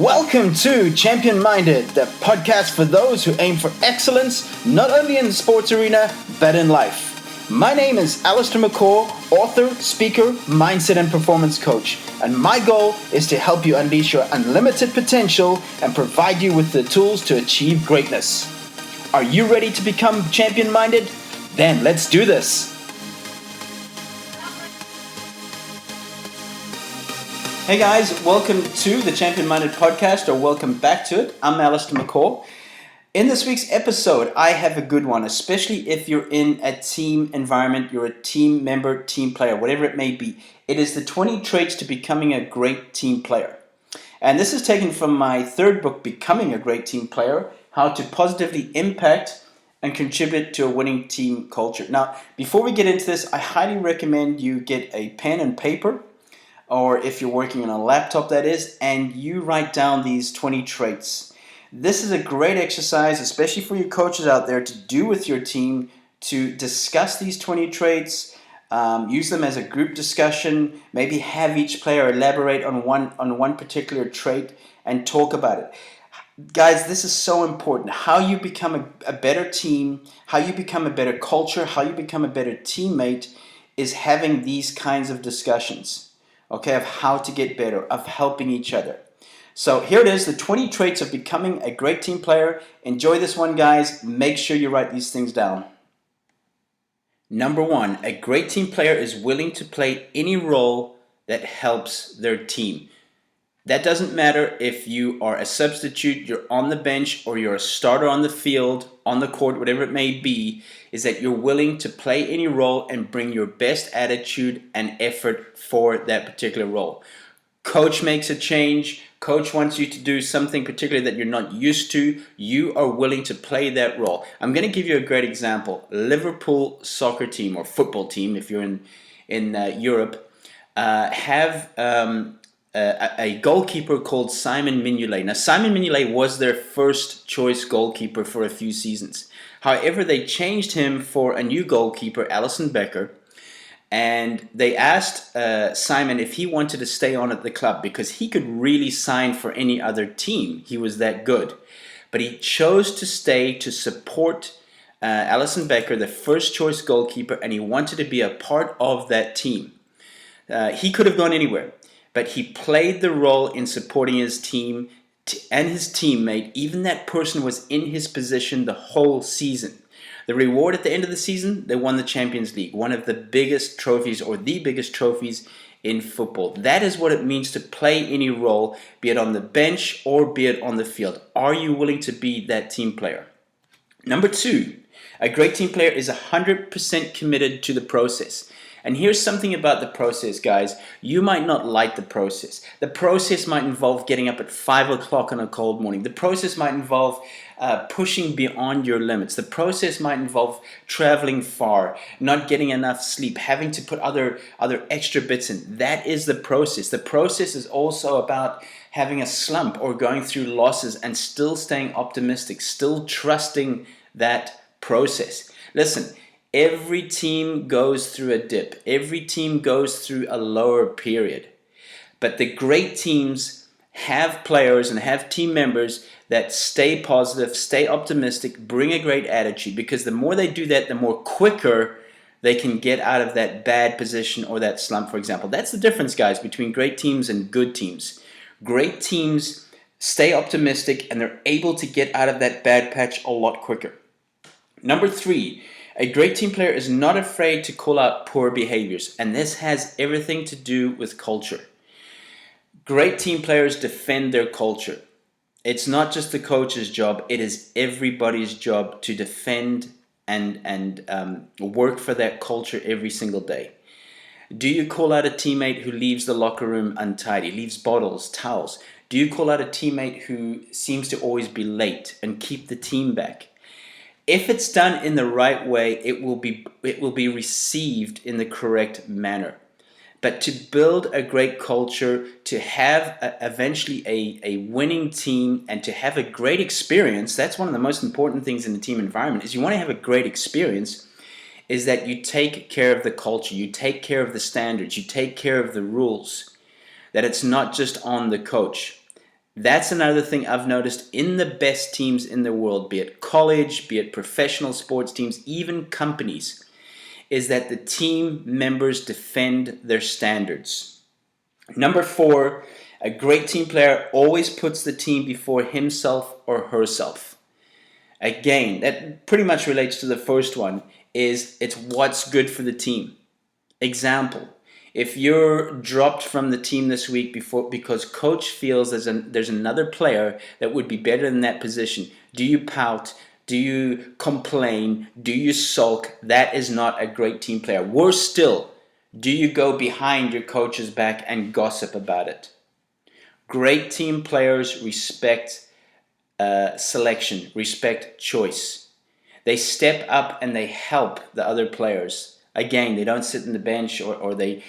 Welcome to Champion Minded, the podcast for those who aim for excellence, not only in the sports arena, but in life. My name is Allistair, author, speaker, mindset and performance coach, and my goal is to help you unleash your unlimited potential and provide you with the tools to achieve greatness. Are you ready to become champion minded? Then let's do this. Hey guys, welcome to the Champion Minded podcast, or welcome back to it. I'm Allistair McCall. In this week's episode, I have a good one, especially if you're in a team environment, you're a team member, team player, whatever it may be. It is the 20 traits to becoming a great team player. And this is taken from my third book, Becoming a Great Team Player, How to Positively Impact and Contribute to a Winning Team Culture. Now, before we get into this, I highly recommend you get a pen and paper, or if you're working on a laptop that is, and you write down these 20 traits. This is a great exercise, especially for you coaches out there, to do with your team, to discuss these 20 traits, use them as a group discussion, maybe have each player elaborate on one particular trait and talk about it. Guys, this is so important. How you become a better team, how you become a better culture, how you become a better teammate is having these kinds of discussions. Okay, of how to get better, of helping each other. So here it is, the 20 traits of becoming a great team player. Enjoy this one, guys. Make sure you write these things down. Number 1, a great team player is willing to play any role that helps their team. That doesn't matter if you are a substitute, you're on the bench, or you're a starter on the field, on the court, whatever it may be, is that you're willing to play any role and bring your best attitude and effort for that particular role. Coach makes a change, coach wants you to do something particularly that you're not used to, you are willing to play that role. I'm going to give you a great example. Liverpool soccer team, or football team if you're in Europe, have a goalkeeper called Simon Mignolet. Now, Simon Mignolet was their first choice goalkeeper for a few seasons. However, they changed him for a new goalkeeper, Alisson Becker, and they asked Simon if he wanted to stay on at the club because he could really sign for any other team. He was that good. But he chose to stay to support Alisson Becker, the first choice goalkeeper, and he wanted to be a part of that team. He could have gone anywhere, but he played the role in supporting his team and his teammate. Even that person was in his position the whole season. The reward at the end of the season, they won the Champions League, one of the biggest trophies, or the biggest trophies in football. That is what it means to play any role, be it on the bench or be it on the field. Are you willing to be that team player? Number 2, a great team player is 100% committed to the process. And here's something about the process, guys. You might not like the process. The process might involve getting up at 5 o'clock on a cold morning. The process might involve pushing beyond your limits. The process might involve traveling far, not getting enough sleep, having to put other extra bits in. That is the process. The process is also about having a slump or going through losses and still staying optimistic, still trusting that process. Listen, every team goes through a dip. Every team goes through a lower period. But the great teams have players and have team members that stay positive, stay optimistic, bring a great attitude, because the more they do that, the more quicker they can get out of that bad position or that slump, for example. That's the difference, guys, between great teams and good teams. Great teams stay optimistic and they're able to get out of that bad patch a lot quicker. Number 3, a great team player is not afraid to call out poor behaviors, and this has everything to do with culture. Great team players defend their culture. It's not just the coach's job, it is everybody's job to defend and work for that culture every single day. Do you call out a teammate who leaves the locker room untidy, leaves bottles, towels? Do you call out a teammate who seems to always be late and keep the team back? If it's done in the right way, it will be received in the correct manner. But to build a great culture, to have eventually a winning team, and to have a great experience, that's one of the most important things in the team environment, is you want to have a great experience, is that you take care of the culture, you take care of the standards, you take care of the rules, that it's not just on the coach. That's another thing I've noticed in the best teams in the world, be it college, be it professional sports teams, even companies, is that the team members defend their standards. Number 4, a great team player always puts the team before himself or herself. Again, that pretty much relates to the first one, is it's what's good for the team. Example, if you're dropped from the team this week because coach feels there's another player that would be better in that position, do you pout? Do you complain? Do you sulk? That is not a great team player. Worse still, do you go behind your coach's back and gossip about it? Great team players respect selection, respect choice. They step up and they help the other players. Again, they don't sit on the bench or they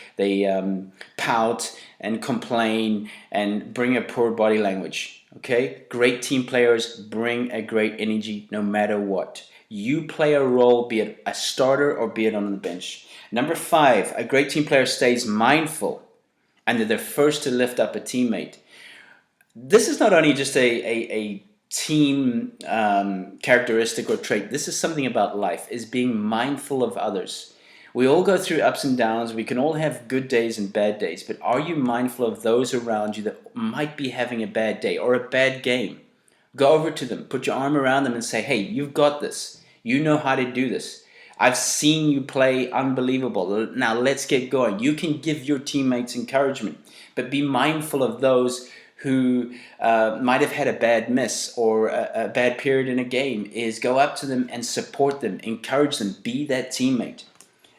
pout and complain and bring a poor body language. Okay? Great team players bring a great energy no matter what. You play a role, be it a starter or be it on the bench. Number 5, a great team player stays mindful and they're first to lift up a teammate. This is not only just a team characteristic or trait. This is something about life, is being mindful of others. We all go through ups and downs. We can all have good days and bad days, but are you mindful of those around you that might be having a bad day or a bad game? Go over to them, put your arm around them and say, hey, you've got this. You know how to do this. I've seen you play unbelievable. Now let's get going. You can give your teammates encouragement, but be mindful of those who might have had a bad miss or a bad period in a game. Is go up to them and support them, encourage them, be that teammate.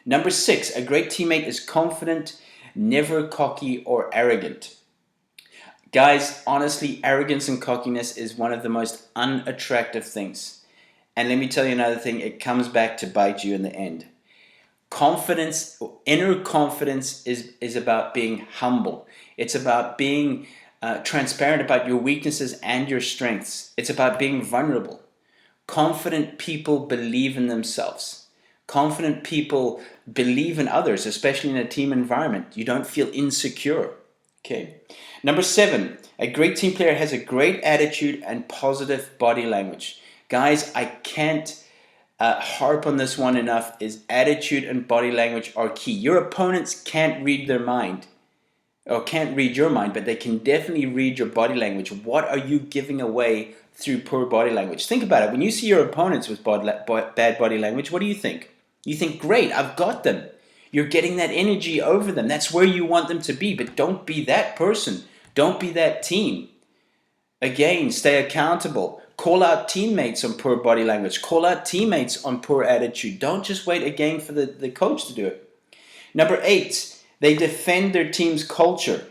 Number 6, a great teammate is confident, never cocky or arrogant. Guys, honestly, arrogance and cockiness is one of the most unattractive things. And let me tell you another thing, it comes back to bite you in the end. Confidence, inner confidence is about being humble. It's about being transparent about your weaknesses and your strengths. It's about being vulnerable. Confident people believe in themselves. Confident people believe in others, especially in a team environment. You don't feel insecure. Okay. Number 7, a great team player has a great attitude and positive body language. Guys, I can't harp on this one enough, is attitude and body language are key. Your opponents can't read their mind or can't read your mind, but they can definitely read your body language. What are you giving away through poor body language? Think about it. When you see your opponents with bad body language, what do you think? You think, great, I've got them. You're getting that energy over them. That's where you want them to be, but don't be that person. Don't be that team. Again, stay accountable. Call out teammates on poor body language. Call out teammates on poor attitude. Don't just wait again for the coach to do it. Number 8, they defend their team's culture.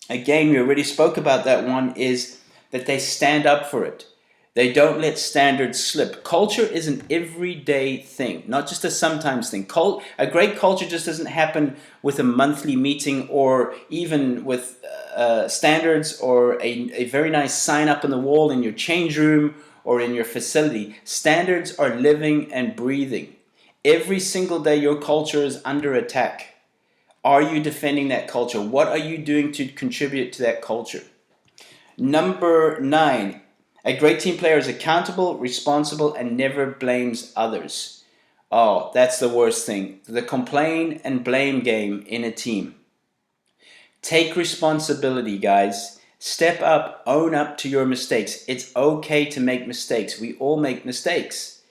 Again, we already spoke about that one, is that they stand up for it. They don't let standards slip. Culture is an everyday thing, not just a sometimes thing. A great culture just doesn't happen with a monthly meeting or even with standards or a very nice sign up on the wall in your change room or in your facility. Standards are living and breathing. Every single day your culture is under attack. Are you defending that culture? What are you doing to contribute to that culture? Number 9, a great team player is accountable, responsible, and never blames others. Oh, that's the worst thing. The complain and blame game in a team. Take responsibility, guys. Step up, own up to your mistakes. It's okay to make mistakes. We all make mistakes.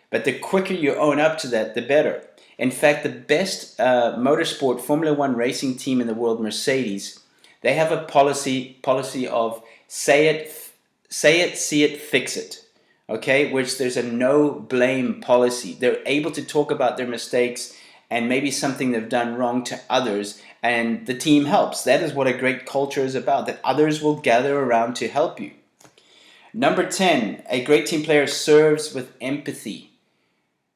But the quicker you own up to that, the better. In fact, the best motorsport Formula One racing team in the world, Mercedes, they have a policy of say it, see it, fix it. Okay, which there's a no blame policy. They're able to talk about their mistakes and maybe something they've done wrong to others, and the team helps. That is what a great culture is about, that others will gather around to help you. Number 10, a great team player serves with empathy.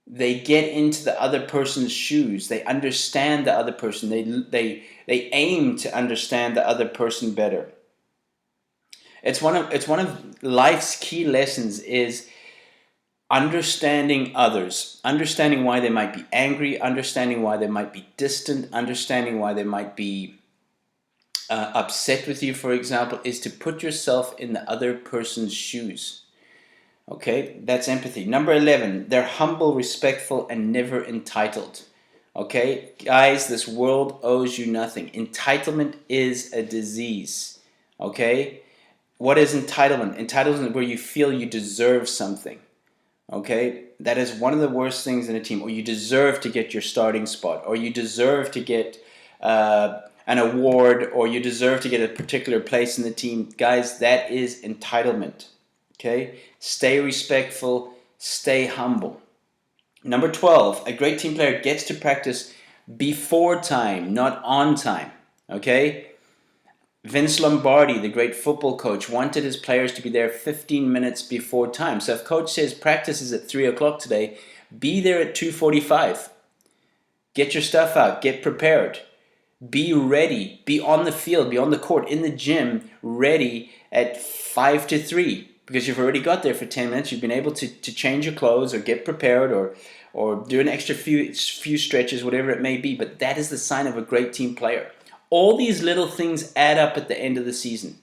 They get into the other person's shoes. They understand the other person. They aim to understand the other person better. It's one of life's key lessons, is understanding others, understanding why they might be angry, understanding why they might be distant, understanding why they might be upset with you, for example, is to put yourself in the other person's shoes. Okay, that's empathy. Number 11, they're humble, respectful, and never entitled. Okay, guys, this world owes you nothing. Entitlement is a disease. Okay, what is entitlement? Entitlement is where you feel you deserve something. Okay, that is one of the worst things in a team. Or you deserve to get your starting spot, or you deserve to get an award, or you deserve to get a particular place in the team. Guys, that is entitlement. Okay, stay respectful, stay humble. Number 12, a great team player gets to practice before time, not on time. Okay? Vince Lombardi, the great football coach, wanted his players to be there 15 minutes before time. So if coach says practice is at 3 o'clock today, be there at 2:45. Get your stuff out, get prepared. Be ready, be on the field, be on the court, in the gym, ready at 5 to 3. Because you've already got there for 10 minutes, you've been able to change your clothes or get prepared or do an extra few stretches, whatever it may be. But that is the sign of a great team player. All these little things add up at the end of the season.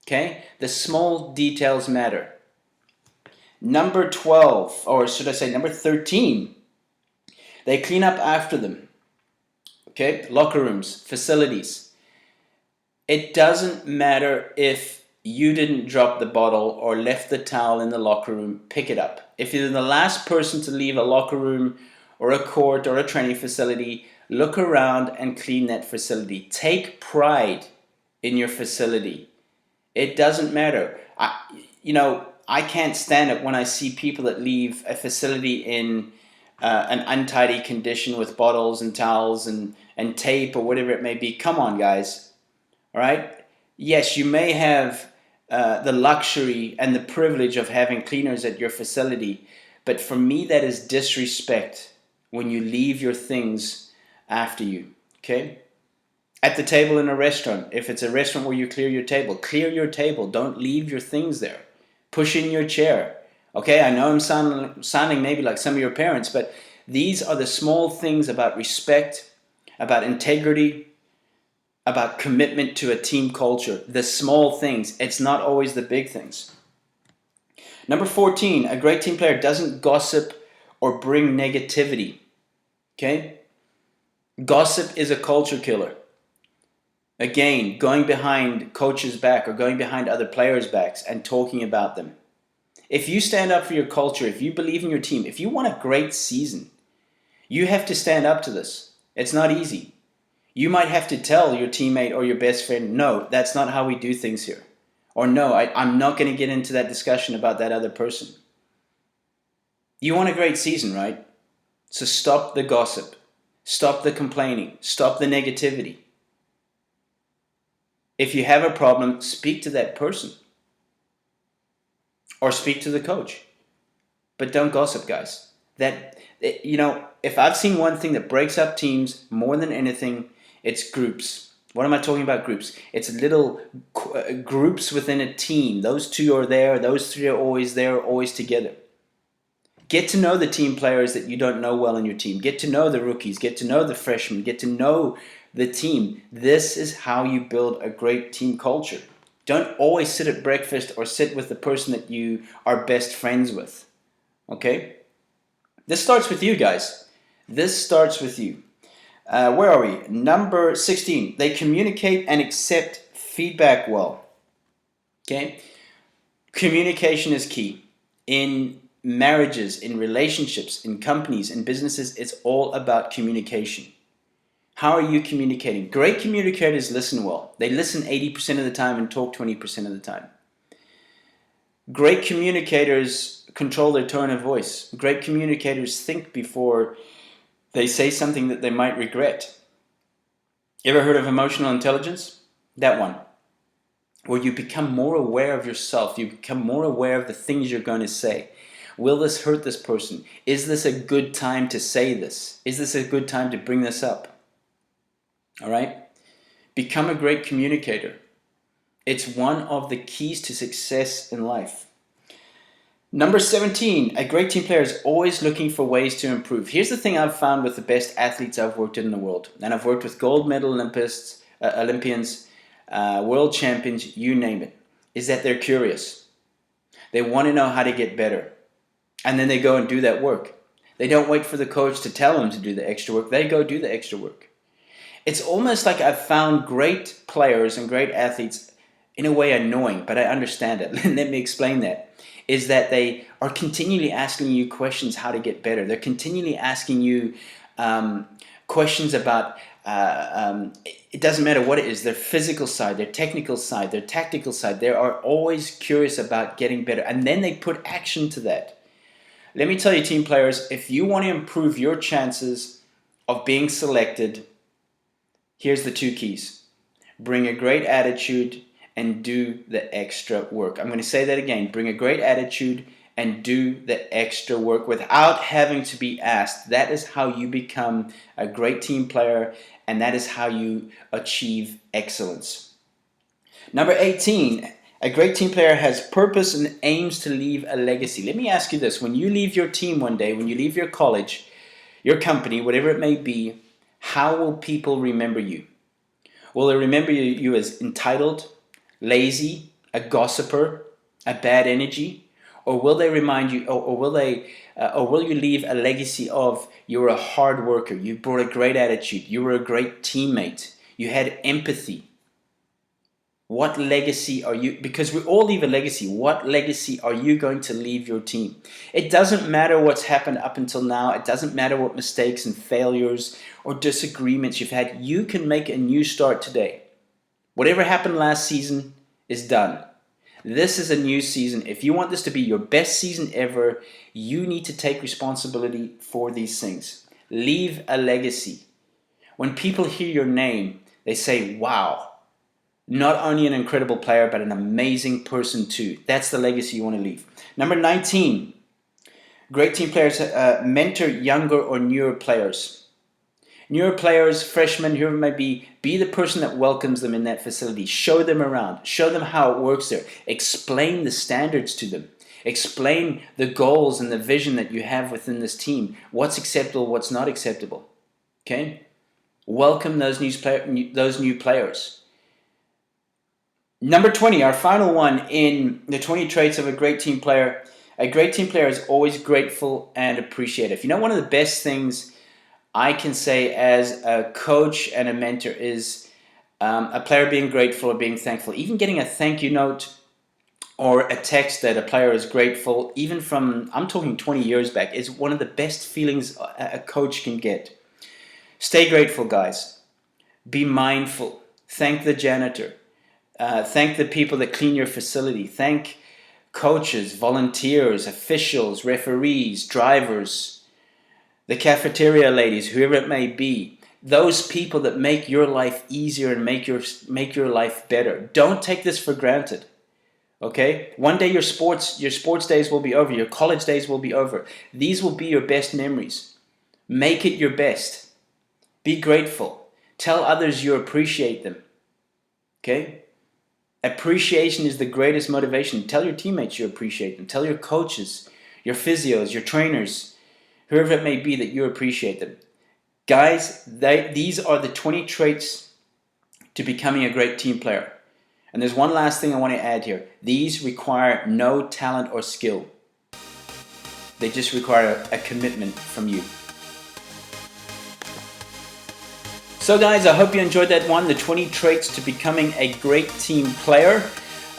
Okay? The small details matter. Number 12, or should I say number 13, they clean up after them. Okay? Locker rooms, facilities. It doesn't matter if you didn't drop the bottle or left the towel in the locker room, pick it up. If you're the last person to leave a locker room or a court or a training facility, look around and clean that facility. Take pride in your facility. It doesn't matter. I can't stand it when I see people that leave a facility in an untidy condition with bottles and towels and tape or whatever it may be. Come on, guys. All right? Yes, you may have the luxury and the privilege of having cleaners at your facility, but for me that is disrespect when you leave your things after you. Okay? At the table in a restaurant, if it's a restaurant where you clear your table. Don't leave your things there. Push in your chair. Okay, I know I'm sounding maybe like some of your parents, but these are the small things about respect, about integrity, about commitment to a team culture. The small things. It's not always the big things. Number 14, a great team player doesn't gossip or bring negativity. Okay? Gossip is a culture killer. Again, going behind coach's back or going behind other players' backs and talking about them. If you stand up for your culture, if you believe in your team, if you want a great season, you have to stand up to this. It's not easy. You might have to tell your teammate or your best friend, no, that's not how we do things here. Or no, I'm not going to get into that discussion about that other person. You want a great season, right? So stop the gossip. Stop the complaining. Stop the negativity. If you have a problem, speak to that person. Or speak to the coach. But don't gossip, guys. If I've seen one thing that breaks up teams more than anything, it's groups. What am I talking about, groups? It's little groups within a team. Those two are there. Those three are always there, always together. Get to know the team players that you don't know well in your team. Get to know the rookies. Get to know the freshmen. Get to know the team. This is how you build a great team culture. Don't always sit at breakfast or sit with the person that you are best friends with. Okay? This starts with you, guys. This starts with you. Where are we? Number 16. They communicate and accept feedback well. Okay? Communication is key. In marriages, in relationships, in companies, in businesses, it's all about communication. How are you communicating? Great communicators listen well. They listen 80% of the time and talk 20% of the time. Great communicators control their tone of voice. Great communicators think before they say something that they might regret. You ever heard of emotional intelligence? That one. Where you become more aware of yourself. You become more aware of the things you're going to say. Will this hurt this person? Is this a good time to say this? Is this a good time to bring this up? All right? Become a great communicator. It's one of the keys to success in life. Number 17, a great team player is always looking for ways to improve. Here's the thing I've found with the best athletes I've worked in the world. And I've worked with gold medal Olympians, world champions, you name it, is that they're curious. They want to know how to get better. And then they go and do that work. They don't wait for the coach to tell them to do the extra work. They go do the extra work. It's almost like I've found great players and great athletes in a way annoying, but I understand it. Let me explain that. Is that they are continually asking you questions how to get better. They're continually asking you questions about, it doesn't matter what it is, their physical side, their technical side, their tactical side. They are always curious about getting better. And then they put action to that. Let me tell you, team players, if you want to improve your chances of being selected, here's the 2 keys. Bring a great attitude and do the extra work. I'm going to say that again. Bring a great attitude and do the extra work without having to be asked. That is how you become a great team player, and that is how you achieve excellence. Number 18, a great team player has purpose and aims to leave a legacy. Let me ask you this. When you leave your team one day, when you leave your college, your company, whatever it may be, how will people remember you? Will they remember you as entitled, lazy, a gossiper, a bad energy? Or will they remind you, or will you leave a legacy of you're a hard worker, you brought a great attitude, you were a great teammate, you had empathy? What legacy are you, because we all leave a legacy, what legacy are you going to leave your team? It doesn't matter what's happened up until now. It doesn't matter what mistakes and failures or disagreements you've had. You can make a new start today. Whatever happened last season is done. This is a new season. If you want this to be your best season ever, you need to take responsibility for these things. Leave a legacy. When people hear your name, they say, wow, not only an incredible player, but an amazing person too. That's the legacy you want to leave. Number 19, great team players mentor younger or newer players. Newer players, freshmen, whoever it may be the person that welcomes them in that facility. Show them around. Show them how it works there. Explain the standards to them. Explain the goals and the vision that you have within this team. What's acceptable, what's not acceptable. Okay? Welcome those new players. Number 20, our final one in the 20 traits of a great team player. A great team player is always grateful and appreciative. You know, one of the best things I can say as a coach and a mentor is a player being grateful or being thankful. Even getting a thank you note or a text that a player is grateful, even from, I'm talking 20 years back, is one of the best feelings a coach can get. Stay grateful, guys. Be mindful. Thank the janitor. Thank the people that clean your facility. Thank coaches, volunteers, officials, referees, drivers, the cafeteria ladies, whoever it may be. Those people that make your life easier and make your life better. Don't take this for granted. Okay? One day your sports days will be over. Your college days will be over. These will be your best memories. Make it your best. Be grateful. Tell others you appreciate them. Okay? Appreciation is the greatest motivation. Tell your teammates you appreciate them. Tell your coaches, your physios, your trainers, whoever it may be, that you appreciate them. Guys, these are the 20 traits to becoming a great team player. And there's one last thing I want to add here. These require no talent or skill. They just require a commitment from you. So guys, I hope you enjoyed that one, the 20 traits to becoming a great team player.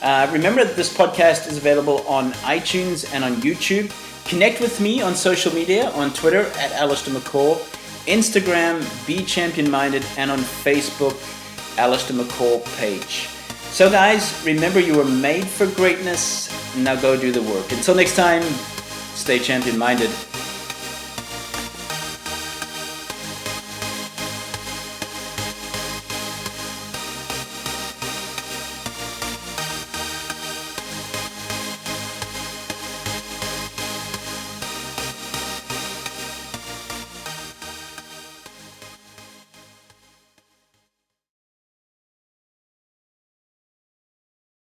Remember that this podcast is available on iTunes and on YouTube. Connect with me on social media, on Twitter at Allistair McCall, Instagram, Be Champion Minded, and on Facebook, Allistair McCall page. So guys, remember you were made for greatness. Now go do the work. Until next time, stay champion minded.